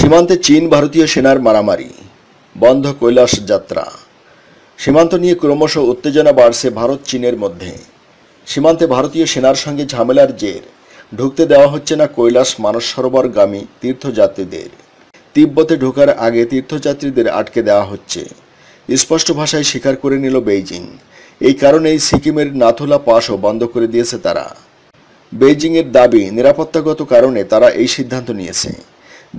সীমান্তে চীন ভারতীয় সেনার মারামারি, বন্ধ কৈলাস যাত্রা। সীমান্ত নিয়ে ক্রমশ উত্তেজনা বাড়ছে ভারত চীনের মধ্যে। সীমান্তে ভারতীয় সেনার সঙ্গে ঝামেলার জের ঢুকতে দেওয়া হচ্ছে না কৈলাস মানস সরোবরগামী তীর্থযাত্রীদের। তিব্বতে ঢোকার আগে তীর্থযাত্রীদের আটকে দেওয়া হচ্ছে, স্পষ্ট ভাষায় স্বীকার করে নিল বেইজিং। এই কারণেই সিকিমের নাথুলা পাসও বন্ধ করে দিয়েছে তারা। বেইজিংয়ের দাবি, নিরাপত্তাগত কারণে তারা এই সিদ্ধান্ত নিয়েছে।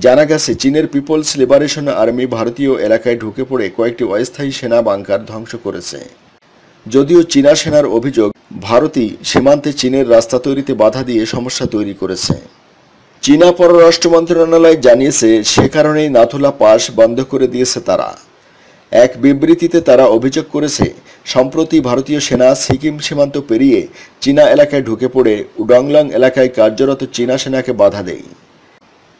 জানা গেছে, চীনের পিপলস লিবারেশন আর্মি ভারতীয় এলাকায় ঢুকে পড়ে কয়েকটি অস্থায়ী সেনা বাংকার ধ্বংস করেছে। যদিও চীনা সেনার অভিযোগ, ভারতই সীমান্তে চীনের রাস্তা তৈরিতে বাধা দিয়ে সমস্যা তৈরি করেছে। চীনা পররাষ্ট্র মন্ত্রণালয় জানিয়েছে, সে কারণেই নাথুলা পাস বন্ধ করে দিয়েছে তারা। এক বিবৃতিতে তারা অভিযোগ করেছে, সম্প্রতি ভারতীয় সেনা সিকিম সীমান্ত পেরিয়ে চীনা এলাকায় ঢুকে পড়ে উডংলং এলাকায় কার্যরত চীনা সেনাকে বাধা দেয়।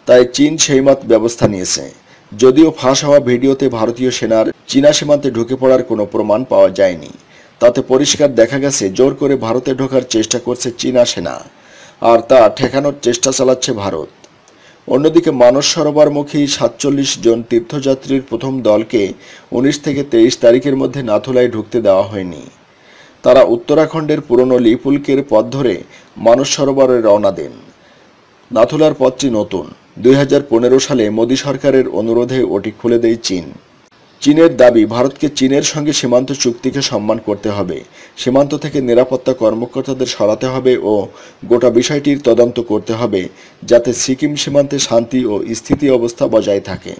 তাই চীন সেইমত ব্যবস্থা নিয়েছে। যদিও ফাঁস হওয়া ভিডিওতে ভারতীয় সেনার চীনা সীমান্তে ঢুকে পড়ার কোনো প্রমাণ পাওয়া যায়নি। তাতে পরিষ্কার দেখা গেছে, জোর করে ভারতে ঢোকার চেষ্টা করছে চীনা সেনা, আর তা ঠেকানোর চেষ্টা চালাচ্ছে ভারত। অন্যদিকে মানস সরোবরমুখী 47 জন তীর্থযাত্রীর প্রথম দলকে 19 থেকে 23 তারিখের মধ্যে নাথুলায় ঢুকতে দেওয়া হয়নি। তারা উত্তরাখণ্ডের পুরনো লিপুলকের পথ ধরে মানস সরোবরে রওনা দেন। নাথুলার পথটি নতুন। 2015 সালে মোদী সরকারের অনুরোধে ওটি খুলে দেয় চীন। চীনের দাবি, ভারতকে চীনের সঙ্গে সীমান্ত চুক্তিকে সম্মান করতে হবে, সীমান্ত থেকে নিরাপত্তা কর্মকর্তাদের সরাতে হবে ও গোটা বিষয়টির তদন্ত করতে হবে, যাতে সিকিম সীমান্তে শান্তি ও স্থিতি অবস্থা বজায় থাকে।